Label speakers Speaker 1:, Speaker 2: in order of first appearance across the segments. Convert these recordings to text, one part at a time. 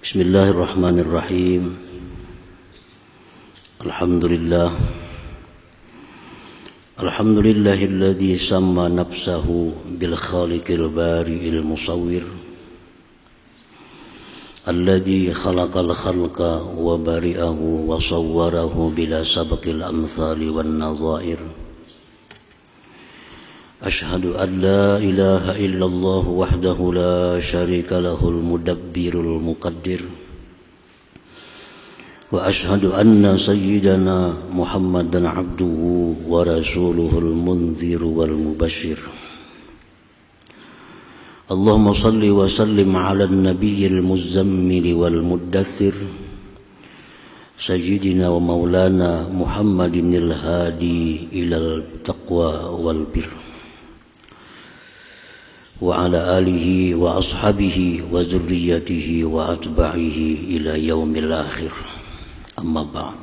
Speaker 1: Bismillahirrahmanirrahim. Alhamdulillahilladzi samma nafsahu bil khaliqil bari'il musawwir alladzi khalaqal khalqa wa bari'ahu wa sawwarahu bila sabqil amsali wan nadha'ir. Ashhadu an la ilaha illallah wahdahu la syarika lahul mudabbirul muqaddir. Wa ashhadu anna sayyidana Muhammadan abduhu wa rasuluhul munziru wal mubashshir. Allahumma salli wa sallim ala nabiyyil muzammil wal muddaththir sayyidina wa maulana Muhammadinil hadi ilal taqwa wal birr. Wa ala alihi wa ashabihi wa zurriyatihi wa atba'ihi ila yaumil akhir. Amma ba'd.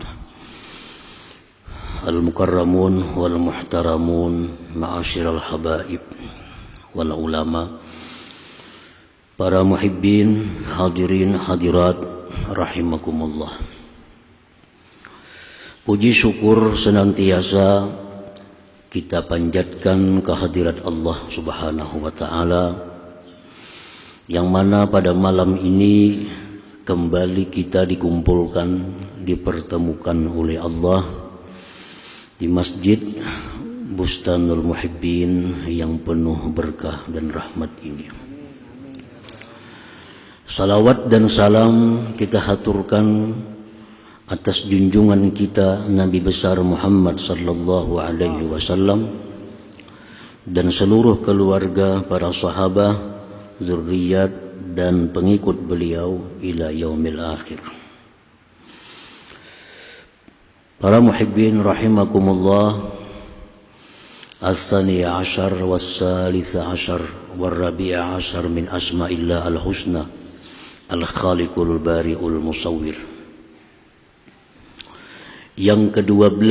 Speaker 1: Al-mukarramun wal muhtaramun ma'asyiral habaib wal ulama, para muhibbin, hadirin hadirat rahimakumullah. Puji syukur senantiasa kita panjatkan kehadirat Allah Subhanahu wa ta'ala, yang mana pada malam ini kembali kita dikumpulkan, dipertemukan oleh Allah di Masjid Bustanul Muhibbin yang penuh berkah dan rahmat ini. Salawat dan salam kita haturkan atas junjungan kita Nabi besar Muhammad sallallahu alaihi wasallam dan seluruh keluarga, para sahabat, zuriat dan pengikut beliau ila yaumil akhir. Para muhibbin rahimakumullah, as-sani ashar was-salisa ashar war-rabi'a ashar min asma'illah al-husna al-khaliqul bari'ul musawwir. Yang ke-12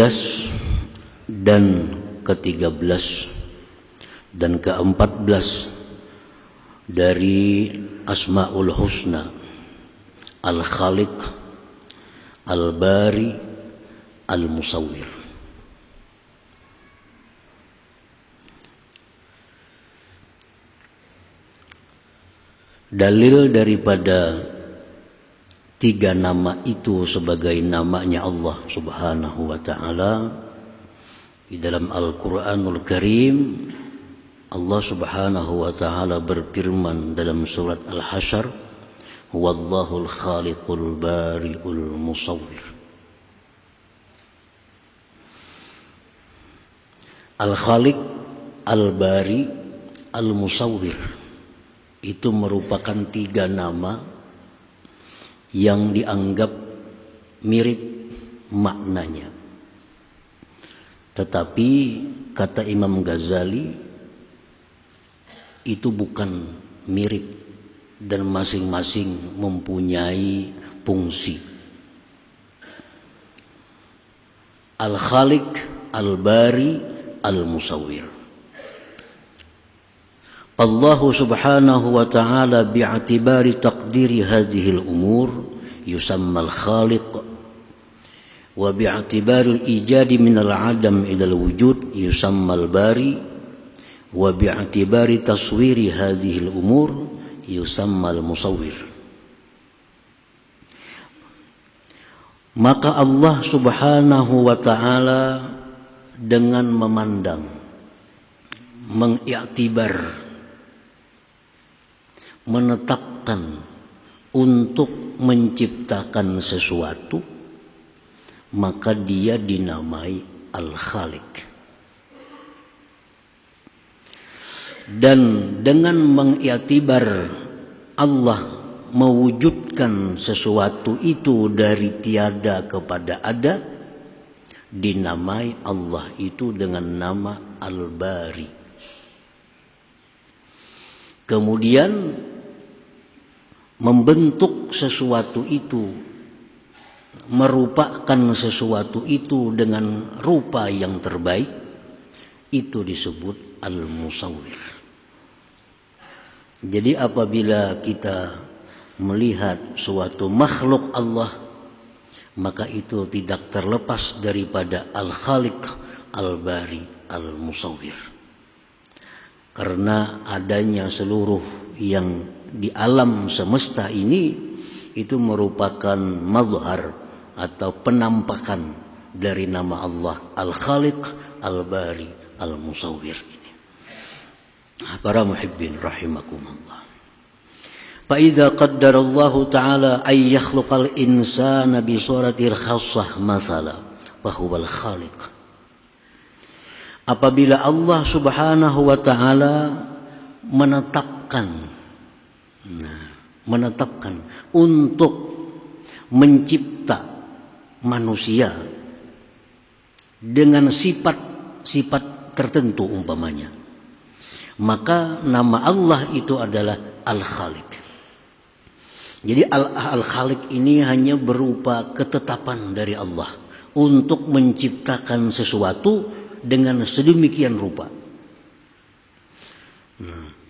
Speaker 1: dan ke-13 dan ke-14 dari Asma'ul Husna Al-Khaliq Al-Bari Al-Musawwir. Dalil daripada tiga nama itu sebagai namanya Allah Subhanahu wa ta'ala di dalam Al-Quranul Karim. Allah Subhanahu wa ta'ala berfirman dalam surat Al-Hasyr, Huwallahul khaliqul bari'ul musawwir. Al-Khaliq, Al-Bari, Al-Musawwir itu merupakan tiga nama yang dianggap mirip maknanya. Tetapi kata Imam Ghazali itu bukan mirip dan masing-masing mempunyai fungsi. Al-Khaliq, Al-Bari, Al-Musawwir. Allah subhanahu wa ta'ala bi'atibari taqdiri hadhil umur yusammal khaliq, wa bi'atibari ijadi minal adam ilal wujud yusammal bari, wa bi'atibari taswiri hadhil umur yusammal musawwir. Maka Allah subhanahu wa ta'ala dengan memandang, mengiktibar, menetapkan untuk menciptakan sesuatu, maka dia dinamai Al-Khaliq. Dan dengan mengiktibar Allah mewujudkan sesuatu itu dari tiada kepada ada, dinamai Allah itu dengan nama Al-Bari. Kemudian membentuk sesuatu itu, merupakan sesuatu itu dengan rupa yang terbaik, itu disebut Al-Musawwir. Jadi apabila kita melihat suatu makhluk Allah, maka itu tidak terlepas daripada Al-Khaliq, Al-Bari, Al-Musawwir. Karena adanya seluruh yang di alam semesta ini itu merupakan mazhar atau penampakan dari nama Allah Al-Khaliq, Al-Bari, Al-Musawwir ini. Para muhibbin rahimakumullah. فإذا قدر الله تعالى أن يخلق الإنسان بصورة الخاصة مثلا فهو الخالق. Apabila Allah Subhanahu wa taala menetapkan untuk mencipta manusia dengan sifat tertentu umpamanya, maka nama Allah itu adalah Al-Khaliq. Jadi Al-Khaliq ini hanya berupa ketetapan dari Allah untuk menciptakan sesuatu dengan sedemikian rupa.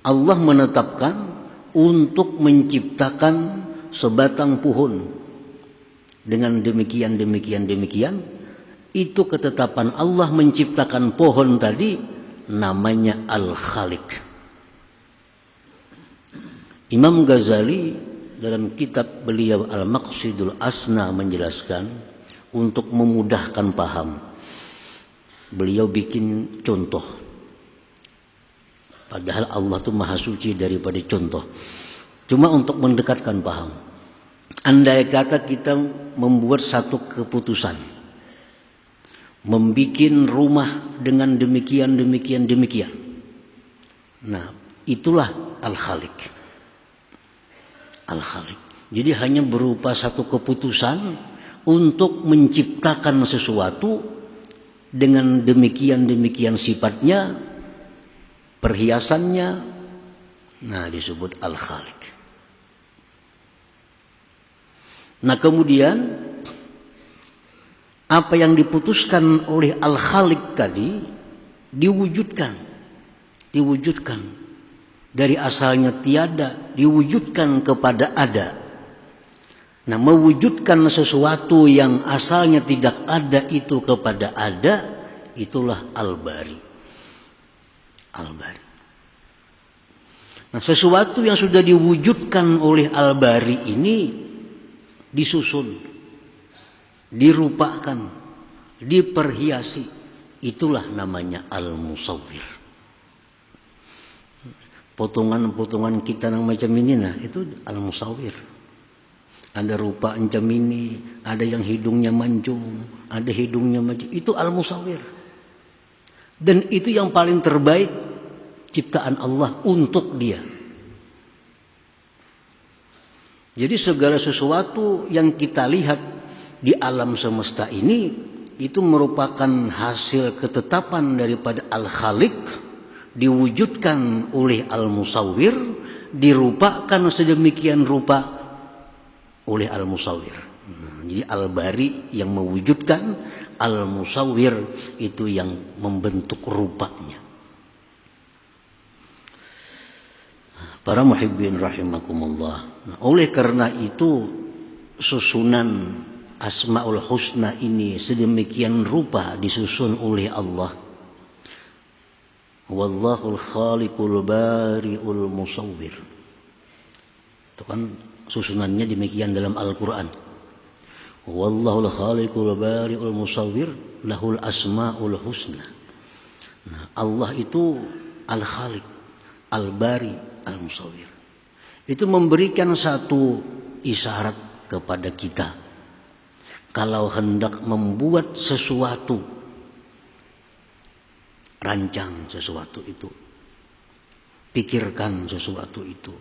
Speaker 1: Allah menetapkan untuk menciptakan sebatang pohon dengan demikian. Itu ketetapan Allah menciptakan pohon tadi, namanya Al-Khaliq. Imam Ghazali dalam kitab beliau Al-Maqsidul Asna menjelaskan untuk memudahkan paham. Beliau bikin contoh. Padahal Allah itu maha suci daripada contoh. Cuma untuk mendekatkan paham. Andai kata kita membuat satu keputusan, membikin rumah dengan demikian. Nah, itulah Al-Khaliq. Al-Khaliq. Jadi hanya berupa satu keputusan untuk menciptakan sesuatu dengan demikian sifatnya, perhiasannya. Nah, disebut Al-Khaliq. Nah, kemudian apa yang diputuskan oleh Al-Khaliq tadi diwujudkan. Dari asalnya tiada diwujudkan kepada ada. Nah, mewujudkan sesuatu yang asalnya tidak ada itu kepada ada, itulah Al-Bari. Al-Bari. Nah, sesuatu yang sudah diwujudkan oleh Al-Bari ini disusun, dirupakan, diperhiasi, itulah namanya Al-Musawwir. Potongan-potongan kita yang macam ini, nah itu Al-Musawwir. Ada rupa macam ini, ada yang hidungnya mancung, ada hidungnya macam itu Al-Musawwir. Dan itu yang paling terbaik ciptaan Allah untuk dia. Jadi segala sesuatu yang kita lihat di alam semesta ini itu merupakan hasil ketetapan daripada Al-Khaliq, diwujudkan oleh Al-Musawwir, dirupakan sedemikian rupa oleh Al-Musawwir. Jadi Al-Bari yang mewujudkan, Al-Musawwir itu yang membentuk rupanya. Para muhibbin rahimakumullah. Oleh karena itu susunan Asmaul Husna ini sedemikian rupa disusun oleh Allah. Wallahul khaliqul bari'ul musawwir. Itu kan susunannya demikian dalam Al-Quran. Wallahul khaliqul bari'ul musawwir lahul asma'ul husna. Nah, Allah itu Al-Khaliq, Al-Bari, Al-Musawwir. Itu memberikan satu isyarat kepada kita. Kalau hendak membuat sesuatu, rancang sesuatu itu, pikirkan sesuatu itu,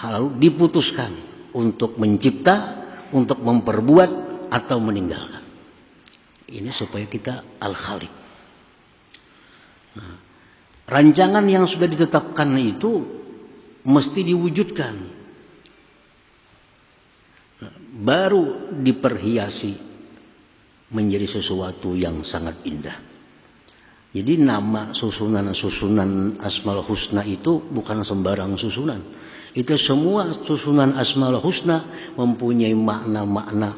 Speaker 1: lalu diputuskan untuk mencipta, untuk memperbuat atau meninggalkan. Ini supaya kita Al-Khaliq. Nah, rancangan yang sudah ditetapkan itu mesti diwujudkan, baru diperhiasi menjadi sesuatu yang sangat indah. Jadi nama susunan Asmaul Husna itu bukan sembarang susunan. Itu semua susunan Asmaul Husna mempunyai makna-makna,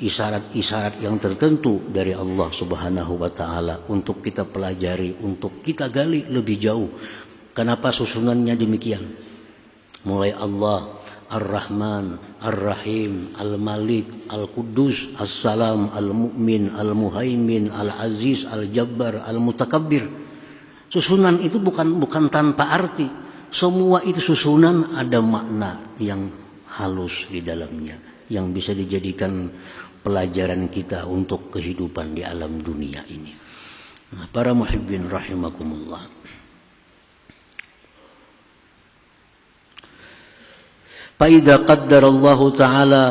Speaker 1: isyarat-isyarat yang tertentu dari Allah Subhanahu wa taala untuk kita pelajari, untuk kita gali lebih jauh. Kenapa susunannya demikian? Mulai Allah Ar-Rahman, Ar-Rahim, Al-Malik, Al-Quddus, As-Salam, Al-Mu'min, Al-Muhaimin, Al-Aziz, Al-Jabbar, Al-Mutakabbir. Susunan itu bukan tanpa arti. Semua itu susunan ada makna yang halus di dalamnya, yang bisa dijadikan pelajaran kita untuk kehidupan di alam dunia ini. Nah, para muhibbin rahimakumullah. فإذا قدر الله تعالى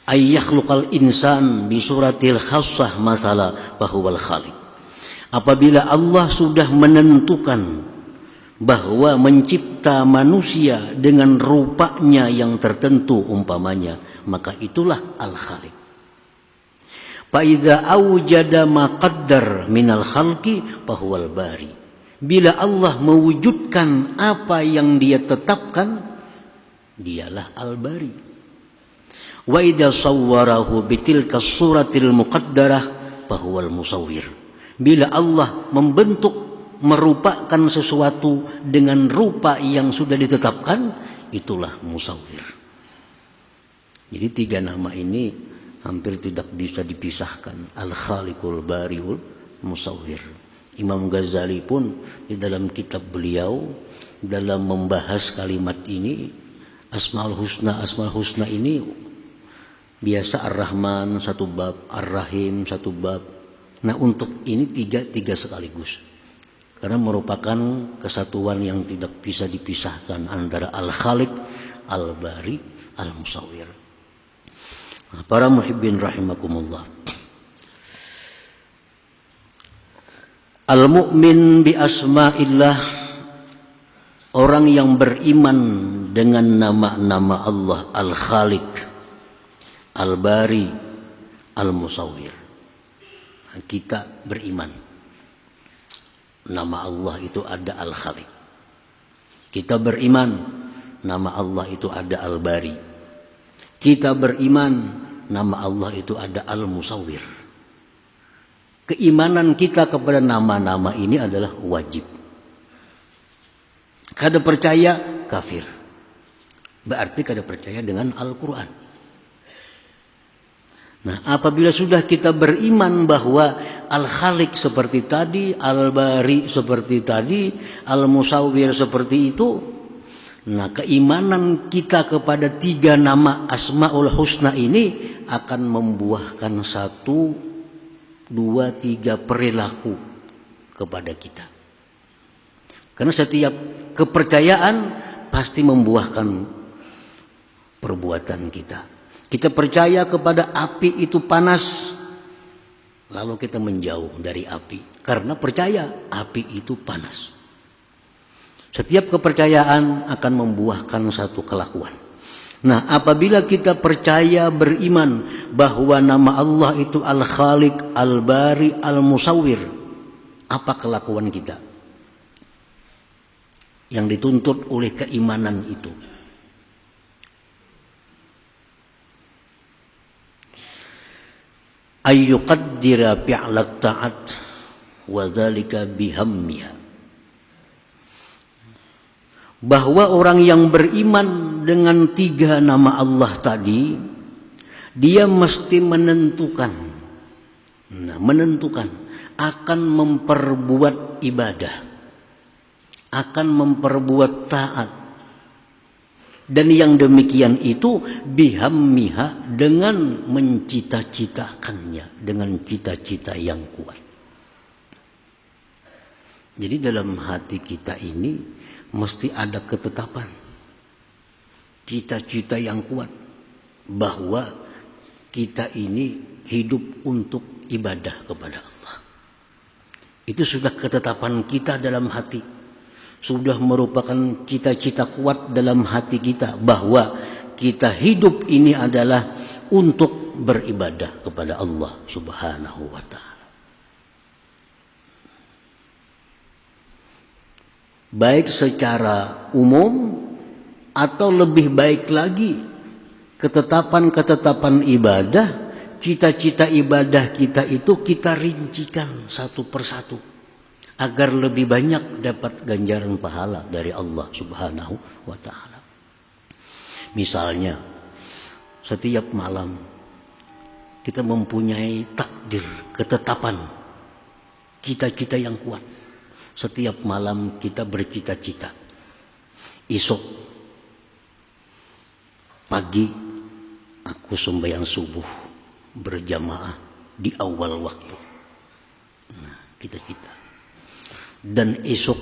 Speaker 1: أن يخلق الإنسان بصورة الخاصة مثلا فهو الخالق. Apabila Allah sudah menentukan bahwa mencipta manusia dengan rupanya yang tertentu umpamanya, maka itulah Al-Khaliq. فإذا أوجد ما قدر من الخلق فهو الباري. Bila Allah mewujudkan apa yang Dia tetapkan, dialah Al-Bari. Wa idza sawwarahu bitilka suratil muqaddarah fahuwal musawwir. Bila Allah membentuk, merupakan sesuatu dengan rupa yang sudah ditetapkan, itulah musawwir. Jadi 3 nama ini hampir tidak bisa dipisahkan. Al-Khaliqul Bariul Musawwir. Imam Ghazali pun di dalam kitab beliau dalam membahas kalimat ini, Asmaul Husna ini biasa Ar-Rahman satu bab, Ar-Rahim satu bab. Nah, untuk ini tiga sekaligus. Karena merupakan kesatuan yang tidak bisa dipisahkan antara Al-Khaliq, Al-Bari, Al-Musawwir. Nah, para muhibbin rahimakumullah. Al-mu'min bi asma'illah, orang yang beriman dengan nama-nama Allah, Al-Khaliq, Al-Bari, Al-Musawwir. Nah, kita beriman nama Allah itu ada Al-Khaliq. Kita beriman nama Allah itu ada Al-Bari. Kita beriman nama Allah itu ada Al-Musawwir. Keimanan kita kepada nama-nama ini adalah wajib. Kada percaya kafir. Berarti kada percaya dengan Al-Quran. Nah, apabila sudah kita beriman bahwa Al-Khaliq seperti tadi, Al-Bari seperti tadi, Al-Musawwir seperti itu, nah keimanan kita kepada 3 nama Asmaul Husna ini akan membuahkan 1, 2, 3 perilaku kepada kita. Karena setiap kepercayaan pasti membuahkan perbuatan kita. Kita percaya kepada api itu panas, lalu kita menjauh dari api. Karena percaya api itu panas. Setiap kepercayaan akan membuahkan satu kelakuan. Nah, apabila kita percaya beriman bahwa nama Allah itu Al-Khaliq, Al-Bari, Al-Musawwir, apa kelakuan kita yang dituntut oleh keimanan itu? Ayyuqaddira fi'lat ta'at wa dzalika bihammiha. Bahwa orang yang beriman dengan 3 nama Allah tadi, dia mesti menentukan akan memperbuat ibadah, akan memperbuat taat. Dan yang demikian itu bihammiha, dengan mencita-citakannya, dengan cita-cita yang kuat. Jadi dalam hati kita ini mesti ada ketetapan, cita-cita yang kuat bahwa kita ini hidup untuk ibadah kepada Allah. Itu sudah ketetapan kita dalam hati, sudah merupakan cita-cita kuat dalam hati kita bahwa kita hidup ini adalah untuk beribadah kepada Allah Subhanahu wa ta'ala. Baik secara umum Atau lebih baik lagi, ketetapan-ketetapan ibadah, cita-cita ibadah kita itu kita rincikan satu persatu agar lebih banyak dapat ganjaran pahala dari Allah Subhanahu wa taala. Misalnya, setiap malam kita mempunyai takdir, ketetapan, cita-cita yang kuat. Setiap malam kita bercita-cita, esok pagi aku sembahyang subuh berjamaah di awal waktu. Nah, cita-cita. Dan esok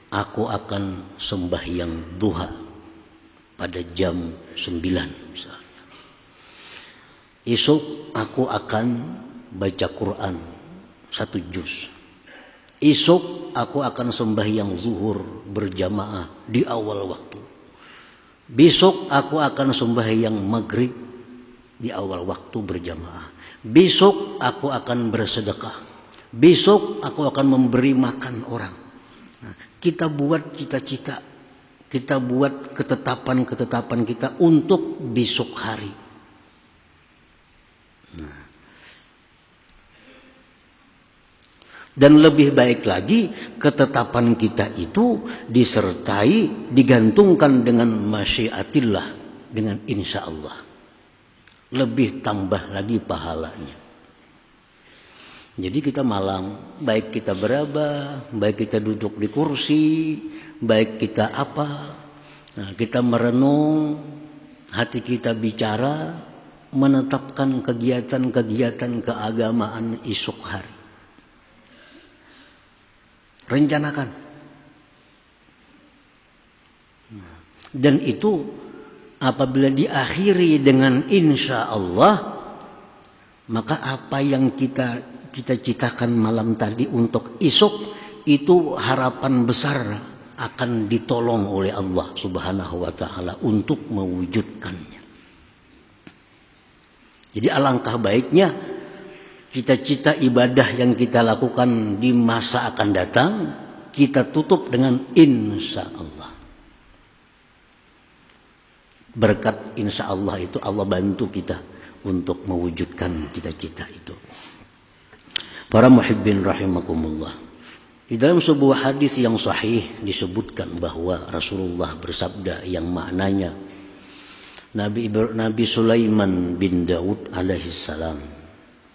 Speaker 1: aku akan sembahyang duha pada jam 9 misalnya. Esok aku akan baca Quran 1 juz. Esok aku akan sembahyang zuhur berjamaah di awal waktu. Besok aku akan sembahyang maghrib di awal waktu berjamaah. Besok aku akan bersedekah. Besok aku akan memberi makan orang. Nah, kita buat cita-cita, kita buat ketetapan-ketetapan kita untuk besok hari. Nah. Dan lebih baik lagi, ketetapan kita itu disertai, digantungkan dengan masyiatillah, dengan insya Allah. Lebih tambah lagi pahalanya. Jadi kita malam, baik kita beraba, baik kita duduk di kursi, baik kita apa, nah, kita merenung, hati kita bicara, menetapkan kegiatan-kegiatan keagamaan esok hari. Rencanakan. Dan itu apabila diakhiri dengan insya Allah, maka apa yang kita cita-citakan malam tadi untuk esok, itu harapan besar akan ditolong oleh Allah Subhanahu wa taala untuk mewujudkannya. Jadi alangkah baiknya cita-cita ibadah yang kita lakukan di masa akan datang, kita tutup dengan insya Allah. Berkat insya Allah itu Allah bantu kita untuk mewujudkan cita-cita itu. Para muhibbin rahimakumullah. Di dalam sebuah hadis yang sahih disebutkan bahwa Rasulullah bersabda yang maknanya, Nabi Sulaiman bin Daud alaihissalam,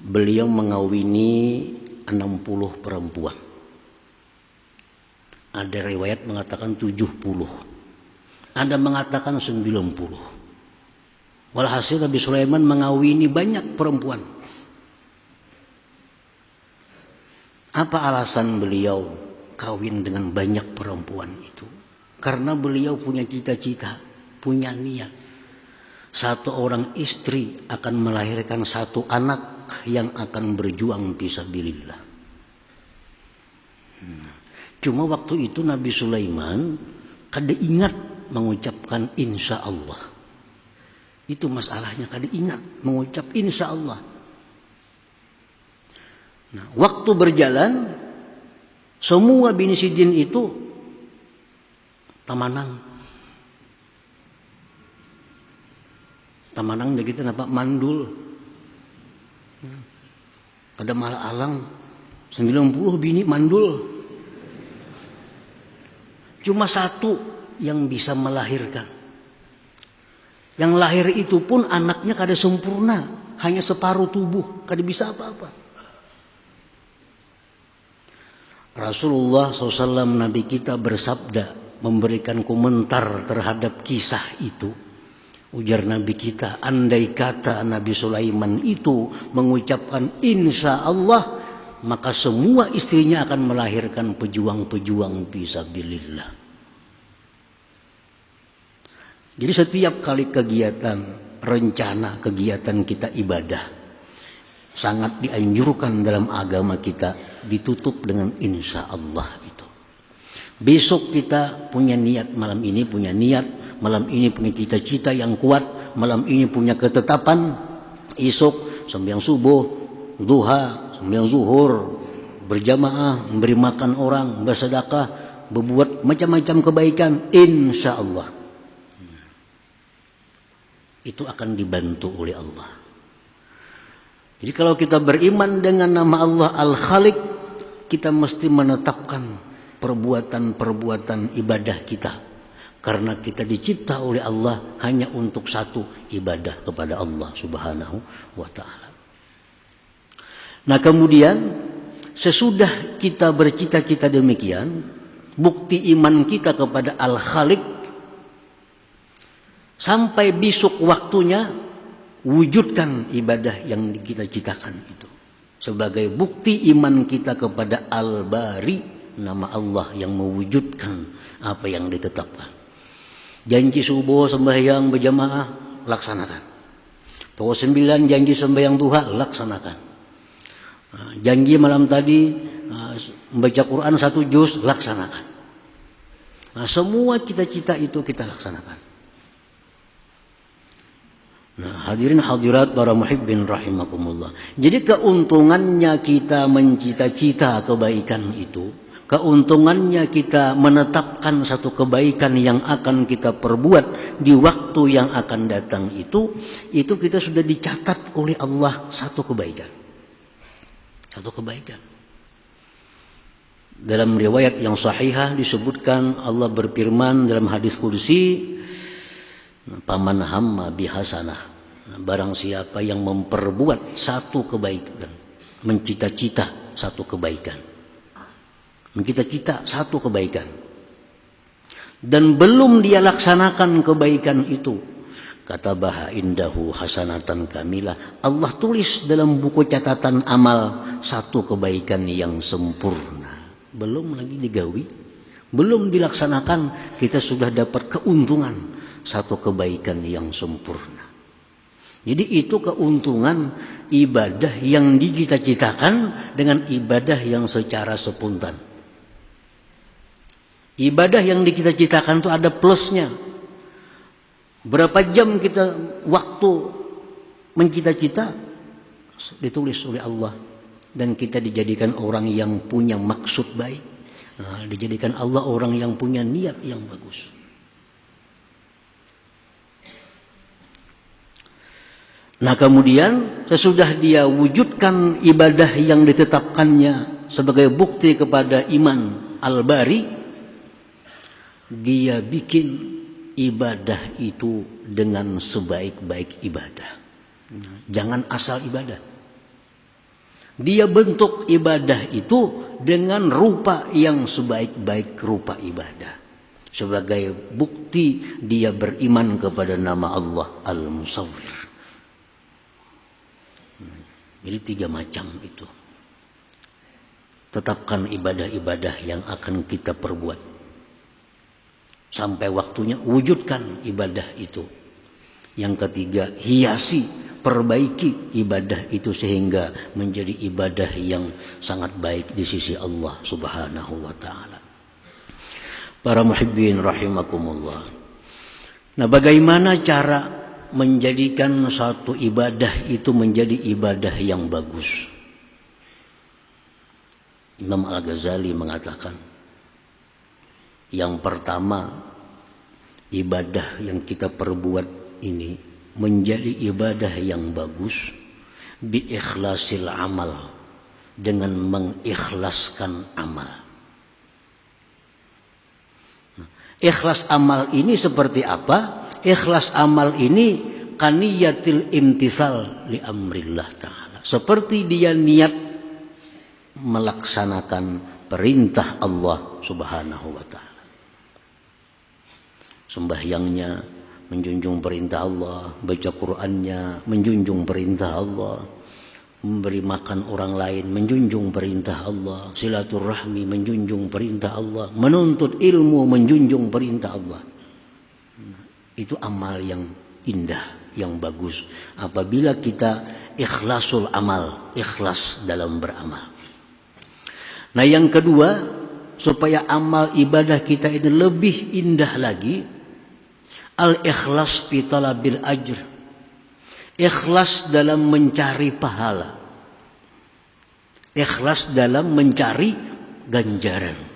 Speaker 1: beliau mengawini 60 perempuan. Ada riwayat mengatakan 70. Ada mengatakan 90. Walhasil Nabi Sulaiman mengawini banyak perempuan. Apa alasan beliau kawin dengan banyak perempuan itu? Karena beliau punya cita-cita, punya niat. Satu orang istri akan melahirkan satu anak yang akan berjuang fisabilillah. Cuma waktu itu Nabi Sulaiman kada ingat mengucapkan insya Allah. Itu masalahnya, kada ingat mengucap insya Allah. Nah, waktu berjalan, semua bini sidin itu tamanang. Tamanang begitu nampak mandul. Pada malah alang 90 bini mandul. Cuma satu yang bisa melahirkan. Yang lahir itu pun anaknya kada sempurna, hanya separuh tubuh, kada bisa apa-apa. Rasulullah SAW Nabi kita bersabda, memberikan komentar terhadap kisah itu. Ujar Nabi kita, andai kata Nabi Sulaiman itu mengucapkan insya Allah, maka semua istrinya akan melahirkan pejuang-pejuang fisabilillah. Jadi setiap kali kegiatan, rencana kegiatan kita ibadah, sangat dianjurkan dalam agama kita ditutup dengan insya Allah itu. Besok kita punya niat, malam ini punya niat, malam ini punya cita-cita yang kuat, malam ini punya ketetapan, esok sembahyang subuh, duha, sembahyang zuhur, berjamaah, memberi makan orang, bersedekah, berbuat macam-macam kebaikan, insya Allah. itu akan dibantu oleh Allah. Jadi kalau kita beriman dengan nama Allah Al-Khaliq, kita mesti menetapkan perbuatan-perbuatan ibadah kita. Karena kita dicipta oleh Allah hanya untuk satu, ibadah kepada Allah Subhanahu wa ta'ala. Nah kemudian sesudah kita bercita-cita demikian, bukti iman kita kepada Al-Khaliq, sampai besok waktunya wujudkan ibadah yang kita citakan itu. Sebagai bukti iman kita kepada Al-Bari, nama Allah yang mewujudkan apa yang ditetapkan. Janji subuh sembahyang berjamaah, laksanakan. Pukul 9 janji sembahyang duha, laksanakan. Janji malam tadi membaca Quran 1 juz, laksanakan. Nah, semua cita-cita itu kita laksanakan. Nah, hadirin hadirat para muhibbin rahimakumullah. Jadi keuntungannya kita mencita-cita kebaikan itu, keuntungannya kita menetapkan satu kebaikan yang akan kita perbuat di waktu yang akan datang itu kita sudah dicatat oleh Allah satu kebaikan. Satu kebaikan. Dalam riwayat yang sahihah disebutkan Allah berfirman dalam hadis qudsi, paman hamma bihasanah, barang siapa yang memperbuat satu kebaikan, mencita-cita satu kebaikan, mencita-cita satu kebaikan, dan belum dia laksanakan kebaikan itu, kata baha indahu hasanatan kamilah, Allah tulis dalam buku catatan amal satu kebaikan yang sempurna. Belum lagi digawi, belum dilaksanakan, kita sudah dapat keuntungan satu kebaikan yang sempurna. Jadi itu keuntungan ibadah yang dicita-citakan dengan ibadah yang secara spontan. Ibadah yang dicita-citakan itu ada plusnya. Berapa jam kita waktu mencita-cita ditulis oleh Allah, dan kita dijadikan orang yang punya maksud baik. Nah, dijadikan Allah orang yang punya niat yang bagus. Nah kemudian sesudah dia wujudkan ibadah yang ditetapkannya sebagai bukti kepada iman Al-Bari, dia bikin ibadah itu dengan sebaik-baik ibadah. Jangan asal ibadah. Dia bentuk ibadah itu dengan rupa yang sebaik-baik rupa ibadah. Sebagai bukti dia beriman kepada nama Allah Al-Musawwir. Jadi 3 macam itu. Tetapkan ibadah-ibadah yang akan kita perbuat. Sampai waktunya wujudkan ibadah itu. Yang ketiga, hiasi, perbaiki ibadah itu sehingga menjadi ibadah yang sangat baik di sisi Allah Subhanahu wa ta'ala. Para muhibbin rahimakumullah. Nah bagaimana cara menjadikan satu ibadah itu menjadi ibadah yang bagus? Imam Al-Ghazali mengatakan, yang pertama, ibadah yang kita perbuat ini menjadi ibadah yang bagus bi ikhlasil amal, dengan mengikhlaskan amal. Ikhlas amal ini seperti apa? Ikhlas amal ini kaniyatil imtisal li amrillah ta'ala. Seperti dia niat melaksanakan perintah Allah Subhanahu wa ta'ala. Sembahyangnya menjunjung perintah Allah, baca Qur'annya menjunjung perintah Allah, memberi makan orang lain menjunjung perintah Allah, silaturahmi menjunjung perintah Allah, menuntut ilmu menjunjung perintah Allah. Itu amal yang indah, yang bagus apabila kita ikhlasul amal, ikhlas dalam beramal. Nah yang kedua, supaya amal ibadah kita ini lebih indah lagi, al-ikhlas fi talabil ajr, ikhlas dalam mencari pahala, ikhlas dalam mencari ganjaran.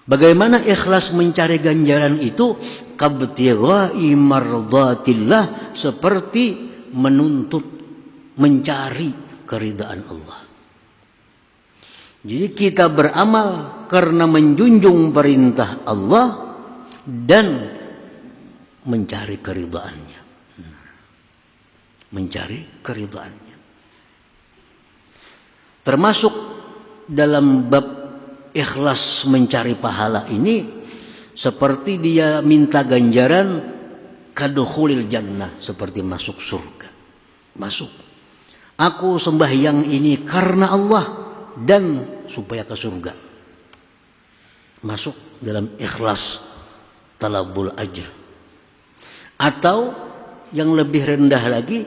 Speaker 1: Bagaimana ikhlas mencari ganjaran itu? kabtigha'i mardatillah, seperti menuntut, mencari keridaan Allah. Jadi kita beramal karena menjunjung perintah Allah dan mencari keridaannya. Mencari keridaannya. Termasuk dalam bab ikhlas mencari pahala ini, seperti dia minta ganjaran kadukhulil jannah, seperti masuk surga. Masuk. Aku sembahyang ini karena Allah dan supaya ke surga. Masuk dalam ikhlas talabul ajr. Atau yang lebih rendah lagi,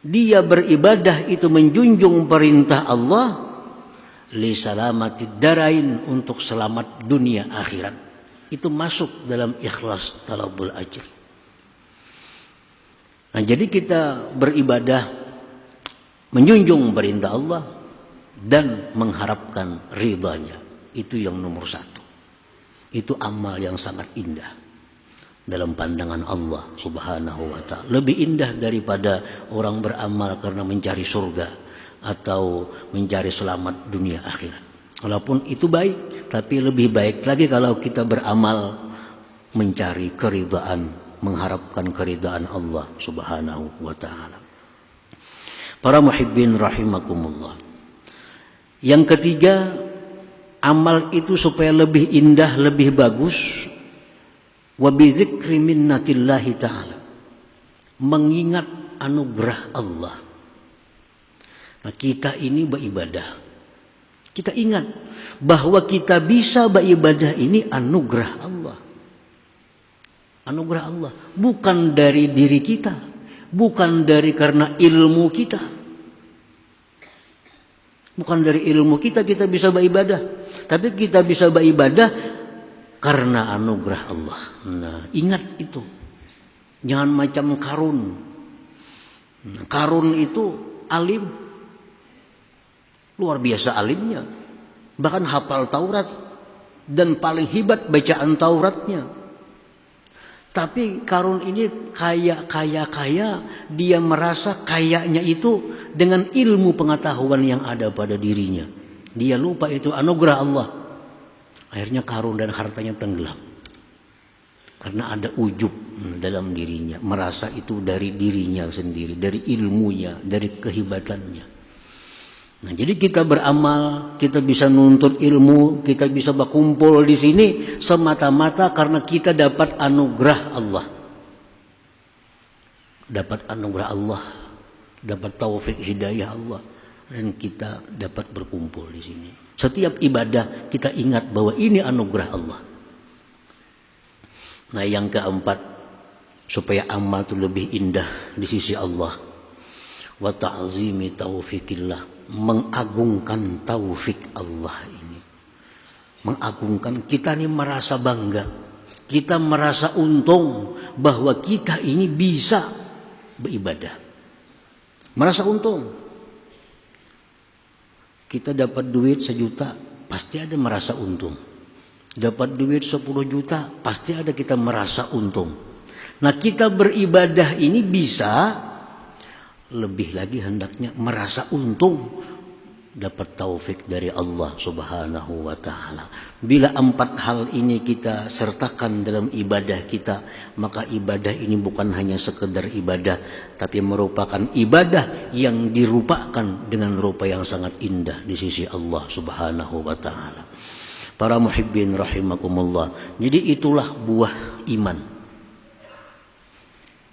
Speaker 1: dia beribadah itu menjunjung perintah Allah li salamatid darain, untuk selamat dunia akhirat. Itu masuk dalam ikhlas talabul ajr. Nah, jadi kita beribadah menjunjung perintah Allah dan mengharapkan ridhanya. Itu yang nomor satu. Itu amal yang sangat indah dalam pandangan Allah subhanahu wa ta'ala. Lebih indah daripada orang beramal karena mencari surga atau mencari selamat dunia akhirat. Walaupun itu baik, tapi lebih baik lagi kalau kita beramal mencari keridhaan, mengharapkan keridhaan Allah subhanahu wa ta'ala. Para muhibbin rahimakumullah. Yang ketiga, amal itu supaya lebih indah, lebih bagus, wa bizikri minnatillahi ta'ala, mengingat anugerah Allah. Nah, kita ini beribadah, kita ingat bahwa kita bisa beribadah ini anugerah Allah. Anugerah Allah, bukan dari diri kita, bukan dari karena ilmu kita. Bukan dari ilmu kita bisa beribadah, tapi kita bisa beribadah karena anugerah Allah. Nah, ingat itu. Jangan macam Qarun. Qarun itu alim, luar biasa alimnya, bahkan hafal Taurat dan paling hebat bacaan Tauratnya. Tapi Qarun ini kaya, dia merasa kayanya itu dengan ilmu pengetahuan yang ada pada dirinya. Dia lupa itu anugerah Allah. Akhirnya Qarun dan hartanya tenggelam. Karena ada ujub dalam dirinya, merasa itu dari dirinya sendiri, dari ilmunya, dari kehebatannya. Nah, jadi kita beramal, kita bisa nuntut ilmu, kita bisa berkumpul di sini semata-mata karena kita dapat anugerah Allah. Dapat anugerah Allah, dapat taufik hidayah Allah, dan kita dapat berkumpul di sini. Setiap ibadah kita ingat bahwa ini anugerah Allah. Nah, yang keempat, supaya amal itu lebih indah di sisi Allah, wa ta'zimi taufikillah, mengagungkan taufik Allah ini. Mengagungkan, kita ini merasa bangga, kita merasa untung bahwa kita ini bisa beribadah. Merasa untung. Kita dapat duit 1 juta, pasti ada merasa untung. Dapat duit 10 juta, pasti ada kita merasa untung. Nah, kita beribadah ini bisa lebih lagi hendaknya merasa untung, dapat taufik dari Allah subhanahu wa ta'ala. Bila 4 hal ini kita sertakan dalam ibadah kita, maka ibadah ini bukan hanya sekedar ibadah, tapi merupakan ibadah yang dirupakan dengan rupa yang sangat indah di sisi Allah subhanahu wa ta'ala. Para muhibbin rahimakumullah. Jadi itulah buah iman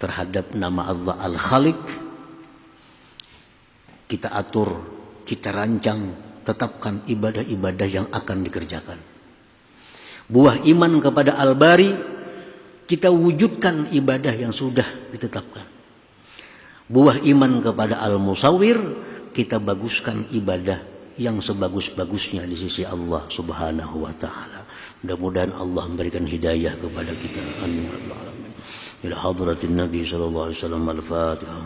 Speaker 1: terhadap nama Allah Al-Khaliq. Kita atur, kita rancang, tetapkan ibadah-ibadah yang akan dikerjakan. Buah iman kepada Al-Bari, kita wujudkan ibadah yang sudah ditetapkan. Buah iman kepada Al-Musawwir, kita baguskan ibadah yang sebagus-bagusnya di sisi Allah subhanahu wa ta'ala. Mudah-mudahan Allah memberikan hidayah kepada kita. Amin. Ila hadratin Nabi sallallahu alaihi wasallam. Al-Fatihah.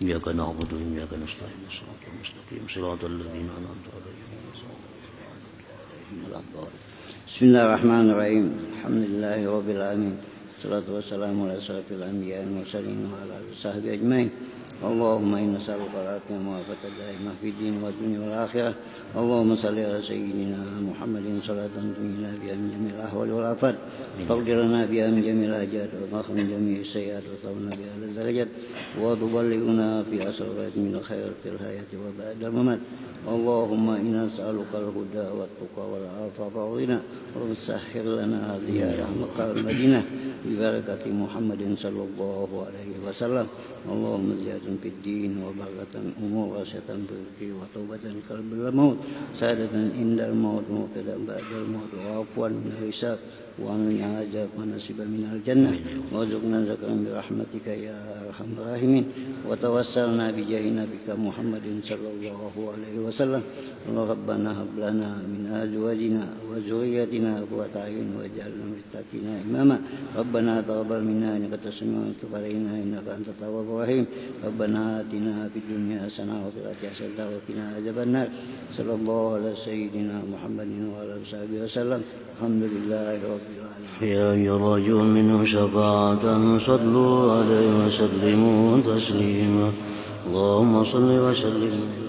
Speaker 1: Iyyaka na'budu wa iyyaka nasta'in. Shiratal ladzina an'amta 'alaihim ghairil maghdubi 'alaihim waladdallin.
Speaker 2: Bismillahirrahmanirrahim. Alhamdulillahi rabbil alamin. Salatu wassalamu ala asyrafil anbiya'i wal mursalin wa ala alihi washabbihi ajmain. Allahumma inna nas'aluka al-afiyata wa al-daimah fid din wa dunya wal akhirah. Allahumma salli ala sayyidina Muhammadin salatan tunjina biha min jamil ahwal wal afat. Taqdir lana biha min jamil hajat wa maghfir min jami'i sayyi'at wa tawna biha al darajat wa tuballighuna fi asrati min khair fil hayati wa ba'da al-mamat. Allahumma inna nas'aluka al-huda wat tuqa wal afafa wal ghina wa sahhir lana ziyarah Makkah wal Madinah bi barakati Muhammadin sallallahu alaihi wasallam. Allahumma ziyadun fid din wa barakatan umur wa syatan rizqi wa taubatan qalbil maut sadatan indal maut muqaddam ba'dal maut wa afwan min hisab wa min ajab wa nasiban min al jannah wa rzuqna zakran bi rahmatika ya arhamar rahimin wa tawassalna bi jahi nabika Muhammadin sallallahu alaihi wasallam. Rabbana hab lana min azwajina wa dhurriyyatina qurrata a'yun waj'alna lil muttaqina imama. Rabbana taqabbal minna innaka tasmi'u tub alaina innaka antat tawwabur rahim. Rabbana atina fid dunya hasanah wa fil akhirati hasanah wa qina adzabannar. Sallallahu ala sayyidina Muhammadin wa ala sahbihi wasallam. Alhamdulillahi rabbil alamin.
Speaker 1: يا يرجو منه شفاعة صلوا عليه وسلموا تسليما اللهم صل وسلم